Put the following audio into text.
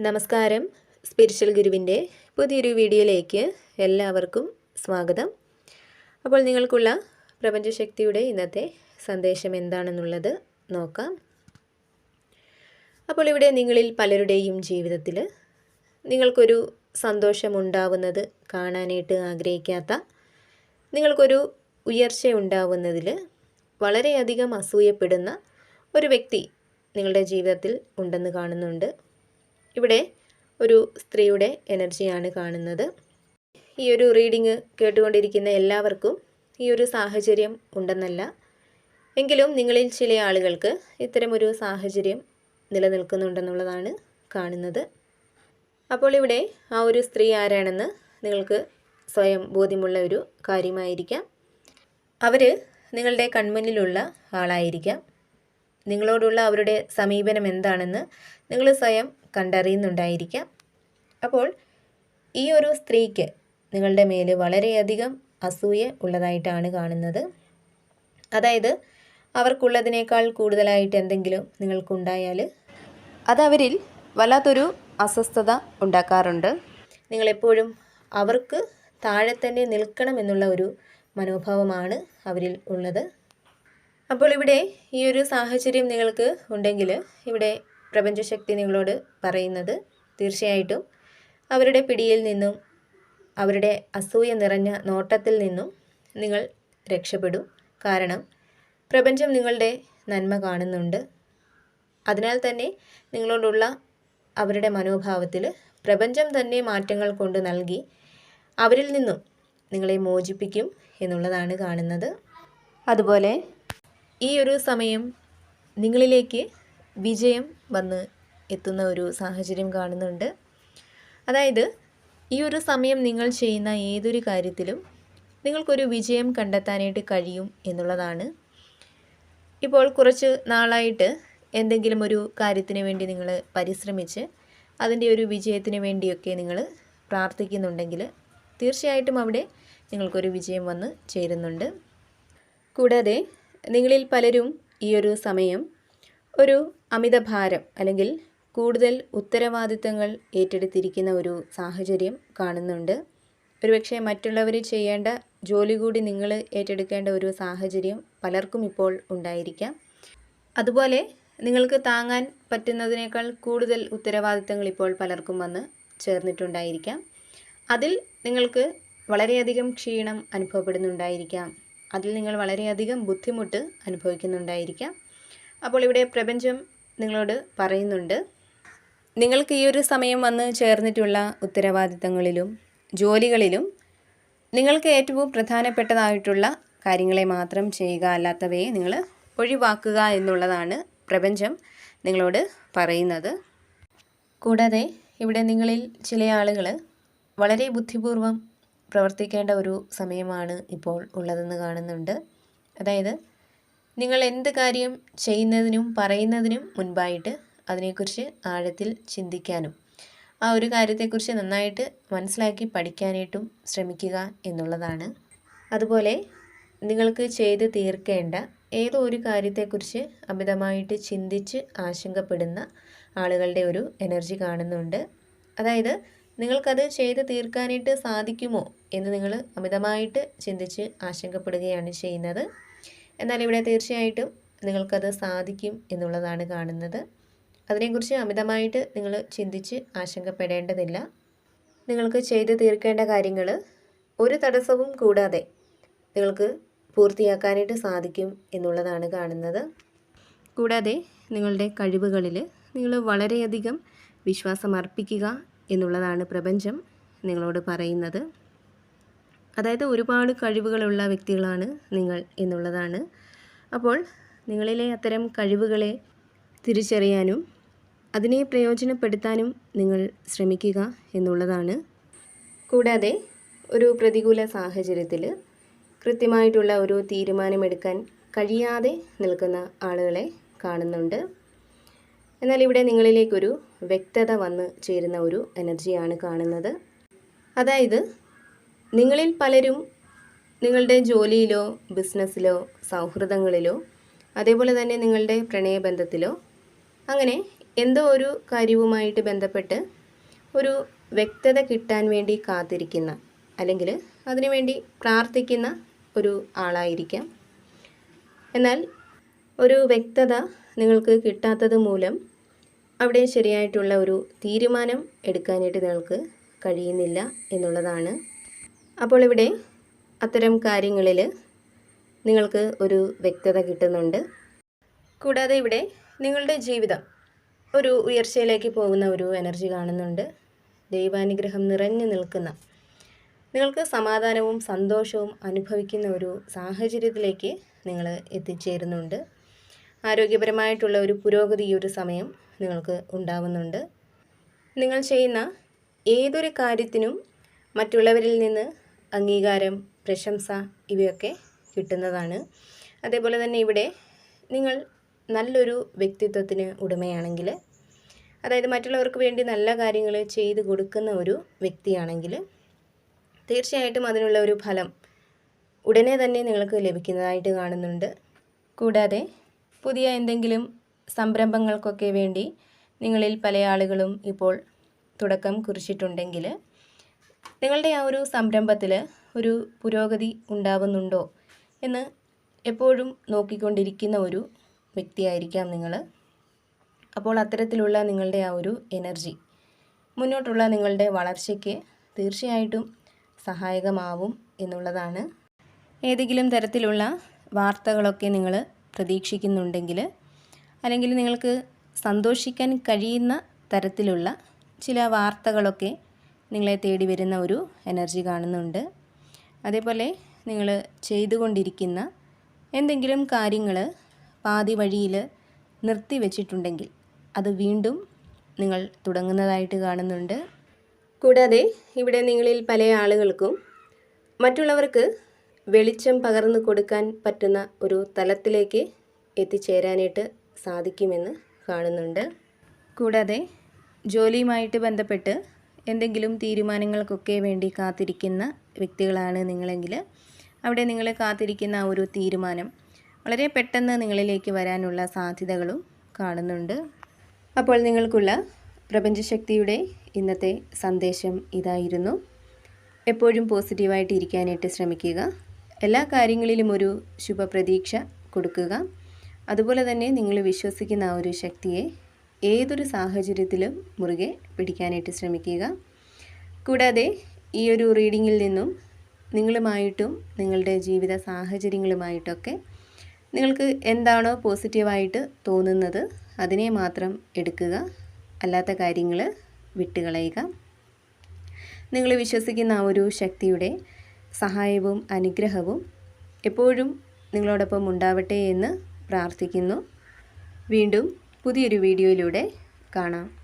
നമസ്കാരം. സ്പിരിച്വൽ ഗുരുവിൻ്റെ പുതിയൊരു വീഡിയോയിലേക്ക് എല്ലാവർക്കും സ്വാഗതം. അപ്പോൾ നിങ്ങൾക്കുള്ള പ്രപഞ്ചശക്തിയുടെ ഇന്നത്തെ സന്ദേശം എന്താണെന്നുള്ളത് നോക്കാം. അപ്പോൾ ഇവിടെ നിങ്ങളിൽ പലരുടെയും ജീവിതത്തിൽ നിങ്ങൾക്കൊരു സന്തോഷമുണ്ടാവുന്നത് കാണാനായിട്ട് ആഗ്രഹിക്കാത്ത, നിങ്ങൾക്കൊരു ഉയർച്ച ഉണ്ടാവുന്നതിൽ വളരെയധികം അസൂയപ്പെടുന്ന ഒരു വ്യക്തി നിങ്ങളുടെ ജീവിതത്തിൽ ഉണ്ടെന്ന് കാണുന്നുണ്ട്. ഇവിടെ ഒരു സ്ത്രീയുടെ എനർജിയാണ് കാണുന്നത്. ഈ ഒരു റീഡിങ് കേട്ടുകൊണ്ടിരിക്കുന്ന എല്ലാവർക്കും ഈ ഒരു സാഹചര്യം ഉണ്ടെന്നല്ല, എങ്കിലും നിങ്ങളിൽ ചില ആളുകൾക്ക് ഇത്തരമൊരു സാഹചര്യം നിലനിൽക്കുന്നുണ്ടെന്നുള്ളതാണ് കാണുന്നത്. അപ്പോൾ ഇവിടെ ആ ഒരു സ്ത്രീ ആരാണെന്ന് നിങ്ങൾക്ക് സ്വയം ബോധ്യമുള്ള ഒരു കാര്യമായിരിക്കാം. അവർ നിങ്ങളുടെ കൺമുന്നിലുള്ള ആളായിരിക്കാം. നിങ്ങളോടുള്ള അവരുടെ സമീപനം എന്താണെന്ന് നിങ്ങൾ സ്വയം കണ്ടറിയുന്നുണ്ടായിരിക്കാം. അപ്പോൾ ഈ ഒരു സ്ത്രീക്ക് നിങ്ങളുടെ മേൽ വളരെയധികം അസൂയ ഉള്ളതായിട്ടാണ് കാണുന്നത്. അതായത് അവർക്കുള്ളതിനേക്കാൾ കൂടുതലായിട്ട് എന്തെങ്കിലും നിങ്ങൾക്കുണ്ടായാൽ അതവരിൽ വല്ലാത്തൊരു അസ്വസ്ഥത ഉണ്ടാക്കാറുണ്ട്. നിങ്ങളെപ്പോഴും അവർക്ക് താഴെ തന്നെ നിൽക്കണമെന്നുള്ള ഒരു മനോഭാവമാണ് അവരിൽ ഉള്ളത്. അപ്പോൾ ഇവിടെ ഈ ഒരു സാഹചര്യം നിങ്ങൾക്ക് ഉണ്ടെങ്കിൽ ഇവിടെ പ്രപഞ്ചശക്തി നിങ്ങളോട് പറയുന്നത് തീർച്ചയായിട്ടും അവരുടെ പിടിയിൽ നിന്നും അവരുടെ അസൂയ നിറഞ്ഞ നോട്ടത്തിൽ നിന്നും നിങ്ങൾ രക്ഷപ്പെടും. കാരണം പ്രപഞ്ചം നിങ്ങളുടെ നന്മ കാണുന്നുണ്ട്. അതിനാൽ തന്നെ നിങ്ങളോടുള്ള അവരുടെ മനോഭാവത്തിൽ പ്രപഞ്ചം തന്നെ മാറ്റങ്ങൾ കൊണ്ട് നൽകി അവരിൽ നിന്നും നിങ്ങളെ മോചിപ്പിക്കും എന്നുള്ളതാണ് കാണുന്നത്. അതുപോലെ ഈ ഒരു സമയം നിങ്ങളിലേക്ക് വിജയം വന്ന് എത്തുന്ന ഒരു സാഹചര്യം കാണുന്നുണ്ട്. അതായത് ഈ ഒരു സമയം നിങ്ങൾ ചെയ്യുന്ന ഏതൊരു കാര്യത്തിലും നിങ്ങൾക്കൊരു വിജയം കണ്ടെത്താനായിട്ട് കഴിയും എന്നുള്ളതാണ്. ഇപ്പോൾ കുറച്ച് നാളായിട്ട് എന്തെങ്കിലും ഒരു കാര്യത്തിന് വേണ്ടി നിങ്ങൾ പരിശ്രമിച്ച് അതിൻ്റെ ഒരു വിജയത്തിന് വേണ്ടിയൊക്കെ നിങ്ങൾ പ്രാർത്ഥിക്കുന്നുണ്ടെങ്കിൽ തീർച്ചയായിട്ടും അവിടെ നിങ്ങൾക്കൊരു വിജയം വന്ന് ചേരുന്നുണ്ട്. കൂടാതെ നിങ്ങളിൽ പലരും ഈ ഒരു സമയം ഒരു അമിതഭാരം അല്ലെങ്കിൽ കൂടുതൽ ഉത്തരവാദിത്തങ്ങൾ ഏറ്റെടുത്തിരിക്കുന്ന ഒരു സാഹചര്യം കാണുന്നുണ്ട്. ഒരുപക്ഷെ മറ്റുള്ളവർ ചെയ്യേണ്ട ജോലി കൂടി നിങ്ങൾ ഏറ്റെടുക്കേണ്ട ഒരു സാഹചര്യം പലർക്കും ഇപ്പോൾ ഉണ്ടായിരിക്കാം. അതുപോലെ നിങ്ങൾക്ക് താങ്ങാൻ പറ്റുന്നതിനേക്കാൾ കൂടുതൽ ഉത്തരവാദിത്തങ്ങൾ ഇപ്പോൾ പലർക്കും വന്ന് ചേർന്നിട്ടുണ്ടായിരിക്കാം. അതിൽ നിങ്ങൾക്ക് വളരെയധികം ക്ഷീണം അനുഭവപ്പെടുന്നുണ്ടായിരിക്കാം. അതിൽ നിങ്ങൾ വളരെയധികം ബുദ്ധിമുട്ട് അനുഭവിക്കുന്നുണ്ടായിരിക്കാം. അപ്പോൾ ഇവിടെ പ്രപഞ്ചം നിങ്ങളോട് പറയുന്നുണ്ട്, നിങ്ങൾക്ക് ഈ ഒരു സമയം വന്ന് ചേർന്നിട്ടുള്ള ഉത്തരവാദിത്തങ്ങളിലും ജോലികളിലും നിങ്ങൾക്ക് ഏറ്റവും പ്രധാനപ്പെട്ടതായിട്ടുള്ള കാര്യങ്ങളെ മാത്രം ചെയ്യുക, അല്ലാത്തവയെ നിങ്ങൾ ഒഴിവാക്കുക എന്നുള്ളതാണ് പ്രപഞ്ചം നിങ്ങളോട് പറയുന്നത്. കൂടാതെ ഇവിടെ നിങ്ങളിൽ ചില ആളുകൾ വളരെ ബുദ്ധിപൂർവം പ്രവർത്തിക്കേണ്ട ഒരു സമയമാണ് ഇപ്പോൾ ഉള്ളതെന്ന് കാണുന്നുണ്ട്. അതായത് നിങ്ങൾ എന്ത് കാര്യം ചെയ്യുന്നതിനും പറയുന്നതിനും മുൻപായിട്ട് അതിനെക്കുറിച്ച് ആഴത്തിൽ ചിന്തിക്കാനും ആ ഒരു കാര്യത്തെക്കുറിച്ച് നന്നായിട്ട് മനസ്സിലാക്കി പഠിക്കാനായിട്ടും ശ്രമിക്കുക എന്നുള്ളതാണ്. അതുപോലെ നിങ്ങൾക്ക് ചെയ്ത് തീർക്കേണ്ട ഏതോ ഒരു കാര്യത്തെക്കുറിച്ച് അമിതമായിട്ട് ചിന്തിച്ച് ആശങ്കപ്പെടുന്ന ആളുകളുടെ ഒരു എനർജി കാണുന്നുണ്ട്. അതായത് നിങ്ങൾക്കത് ചെയ്ത് തീർക്കാനായിട്ട് സാധിക്കുമോ എന്ന് നിങ്ങൾ അമിതമായിട്ട് ചിന്തിച്ച് ആശങ്കപ്പെടുകയാണ് ചെയ്യുന്നത്. എന്നാൽ ഇവിടെ തീർച്ചയായിട്ടും നിങ്ങൾക്കത് സാധിക്കും എന്നുള്ളതാണ് കാണുന്നത്. അതിനെക്കുറിച്ച് അമിതമായിട്ട് നിങ്ങൾ ചിന്തിച്ച് ആശങ്കപ്പെടേണ്ടതില്ല. നിങ്ങൾക്ക് ചെയ്ത് തീർക്കേണ്ട കാര്യങ്ങൾ ഒരു തടസ്സവും കൂടാതെ നിങ്ങൾക്ക് പൂർത്തിയാക്കാനായിട്ട് സാധിക്കും എന്നുള്ളതാണ് കാണുന്നത്. കൂടാതെ നിങ്ങളുടെ കഴിവുകളിൽ നിങ്ങൾ വളരെയധികം വിശ്വാസം അർപ്പിക്കുക എന്നുള്ളതാണ് പ്രപഞ്ചം നിങ്ങളോട് പറയുന്നത്. അതായത് ഒരുപാട് കഴിവുകളുള്ള വ്യക്തികളാണ് നിങ്ങൾ എന്നുള്ളതാണ്. അപ്പോൾ നിങ്ങളിലെ അത്തരം കഴിവുകളെ തിരിച്ചറിയാനും അതിനെ പ്രയോജനപ്പെടുത്താനും നിങ്ങൾ ശ്രമിക്കുക എന്നുള്ളതാണ്. കൂടാതെ ഒരു പ്രതികൂല സാഹചര്യത്തിൽ കൃത്യമായിട്ടുള്ള ഒരു തീരുമാനമെടുക്കാൻ കഴിയാതെ നിൽക്കുന്ന ആളുകളെ കാണുന്നുണ്ട്. എന്നാൽ ഇവിടെ നിങ്ങളിലേക്കൊരു വ്യക്തത വന്ന് ചേരുന്ന ഒരു എനർജിയാണ് കാണുന്നത്. അതായത് നിങ്ങളിൽ പലരും നിങ്ങളുടെ ജോലിയിലോ ബിസിനസ്സിലോ സൗഹൃദങ്ങളിലോ അതേപോലെ തന്നെ നിങ്ങളുടെ പ്രണയബന്ധത്തിലോ അങ്ങനെ എന്തോ ഒരു കാര്യവുമായിട്ട് ബന്ധപ്പെട്ട് ഒരു വ്യക്തത കിട്ടാൻ വേണ്ടി കാത്തിരിക്കുന്ന അല്ലെങ്കിൽ അതിനുവേണ്ടി പ്രാർത്ഥിക്കുന്ന ഒരു ആളായിരിക്കാം. എന്നാൽ ഒരു വ്യക്തത നിങ്ങൾക്ക് കിട്ടാത്തത് മൂലം അവിടെ ശരിയായിട്ടുള്ള ഒരു തീരുമാനം എടുക്കാനായിട്ട് നിങ്ങൾക്ക് കഴിയുന്നില്ല എന്നുള്ളതാണ്. അപ്പോൾ ഇവിടെ അത്തരം കാര്യങ്ങളിൽ നിങ്ങൾക്ക് ഒരു വ്യക്തത കിട്ടുന്നുണ്ട്. കൂടാതെ ഇവിടെ നിങ്ങളുടെ ജീവിതം ഒരു ഉയർച്ചയിലേക്ക് പോകുന്ന ഒരു എനർജി കാണുന്നുണ്ട്. ദൈവാനുഗ്രഹം നിറഞ്ഞു നിൽക്കുന്ന, നിങ്ങൾക്ക് സമാധാനവും സന്തോഷവും അനുഭവിക്കുന്ന ഒരു സാഹചര്യത്തിലേക്ക് നിങ്ങൾ എത്തിച്ചേരുന്നുണ്ട്. ആരോഗ്യപരമായിട്ടുള്ള ഒരു പുരോഗതി ഈ ഒരു സമയം നിങ്ങൾക്ക് ഉണ്ടാവുന്നുണ്ട്. നിങ്ങൾ ചെയ്യുന്ന ഏതൊരു കാര്യത്തിനും മറ്റുള്ളവരിൽ നിന്ന് അംഗീകാരം, പ്രശംസ ഇവയൊക്കെ കിട്ടുന്നതാണ്. അതേപോലെ തന്നെ ഇവിടെ നിങ്ങൾ നല്ലൊരു വ്യക്തിത്വത്തിന് ഉടമയാണെങ്കിൽ, അതായത് മറ്റുള്ളവർക്ക് വേണ്ടി നല്ല കാര്യങ്ങൾ ചെയ്തു കൊടുക്കുന്ന ഒരു വ്യക്തിയാണെങ്കിൽ തീർച്ചയായിട്ടും അതിനുള്ള ഒരു ഫലം ഉടനെ തന്നെ നിങ്ങൾക്ക് ലഭിക്കുന്നതായിട്ട് കാണുന്നുണ്ട്. കൂടാതെ പുതിയ എന്തെങ്കിലും സംരംഭങ്ങൾക്കൊക്കെ വേണ്ടി നിങ്ങളിൽ പല ആളുകളും ഇപ്പോൾ തുടക്കം കുറിച്ചിട്ടുണ്ടെങ്കിൽ നിങ്ങളുടെ ആ ഒരു സംരംഭത്തിൽ ഒരു പുരോഗതി ഉണ്ടാവുന്നുണ്ടോ എന്ന് എപ്പോഴും നോക്കിക്കൊണ്ടിരിക്കുന്ന ഒരു വ്യക്തിയായിരിക്കാം നിങ്ങൾ. അപ്പോൾ അത്തരത്തിലുള്ള നിങ്ങളുടെ ആ ഒരു എനർജി മുന്നോട്ടുള്ള നിങ്ങളുടെ വളർച്ചയ്ക്ക് തീർച്ചയായിട്ടും സഹായകമാവും എന്നുള്ളതാണ്. ഏതെങ്കിലും തരത്തിലുള്ള വാർത്തകളൊക്കെ നിങ്ങൾ പ്രതീക്ഷിക്കുന്നുണ്ടെങ്കിൽ, അല്ലെങ്കിൽ നിങ്ങൾക്ക് സന്തോഷിക്കാൻ കഴിയുന്ന തരത്തിലുള്ള ചില വാർത്തകളൊക്കെ നിങ്ങളെ തേടി വരുന്ന ഒരു എനർജി കാണുന്നുണ്ട്. അതേപോലെ നിങ്ങൾ ചെയ്തുകൊണ്ടിരിക്കുന്ന എന്തെങ്കിലും കാര്യങ്ങൾ പാതി വഴിയിൽ നിർത്തിവെച്ചിട്ടുണ്ടെങ്കിൽ അത് വീണ്ടും നിങ്ങൾ തുടങ്ങുന്നതായിട്ട് കാണുന്നുണ്ട്. കൂടാതെ ഇവിടെ നിങ്ങളിൽ പല ആളുകൾക്കും മറ്റുള്ളവർക്ക് വെളിച്ചം പകർന്നു കൊടുക്കാൻ പറ്റുന്ന ഒരു തലത്തിലേക്ക് എത്തിച്ചേരാനായിട്ട് സാധിക്കുമെന്ന് കാണുന്നുണ്ട്. കൂടാതെ ജോലിയുമായിട്ട് ബന്ധപ്പെട്ട് എന്തെങ്കിലും തീരുമാനങ്ങൾക്കൊക്കെ വേണ്ടി കാത്തിരിക്കുന്ന വ്യക്തികളാണ് നിങ്ങളെങ്കിൽ അവിടെ നിങ്ങൾ കാത്തിരിക്കുന്ന ആ ഒരു തീരുമാനം വളരെ പെട്ടെന്ന് നിങ്ങളിലേക്ക് വരാനുള്ള സാധ്യതകളും കാണുന്നുണ്ട്. അപ്പോൾ നിങ്ങൾക്കുള്ള പ്രപഞ്ചശക്തിയുടെ ഇന്നത്തെ സന്ദേശം ഇതായിരുന്നു. എപ്പോഴും പോസിറ്റീവായിട്ട് ഇരിക്കാനായിട്ട് ശ്രമിക്കുക. എല്ലാ കാര്യങ്ങളിലും ഒരു ശുഭപ്രതീക്ഷ കൊടുക്കുക. അതുപോലെ തന്നെ നിങ്ങൾ വിശ്വസിക്കുന്ന ആ ഒരു ശക്തിയെ ഏതൊരു സാഹചര്യത്തിലും മുറുകെ പിടിക്കാനായിട്ട് ശ്രമിക്കുക. കൂടാതെ ഈ ഒരു റീഡിങ്ങിൽ നിന്നും നിങ്ങളുമായിട്ടും നിങ്ങളുടെ ജീവിത സാഹചര്യങ്ങളുമായിട്ടൊക്കെ നിങ്ങൾക്ക് എന്താണോ പോസിറ്റീവായിട്ട് തോന്നുന്നത് അതിനെ മാത്രം എടുക്കുക. അല്ലാത്ത കാര്യങ്ങൾ വിട്ടുകളയുക. നിങ്ങൾ വിശ്വസിക്കുന്ന ആ ഒരു ശക്തിയുടെ സഹായവും അനുഗ്രഹവും എപ്പോഴും നിങ്ങളോടൊപ്പം ഉണ്ടാവട്ടെ എന്ന് പ്രാർത്ഥിക്കുന്നു. വീണ്ടും പുതിയൊരു വീഡിയോയിലൂടെ കാണാം.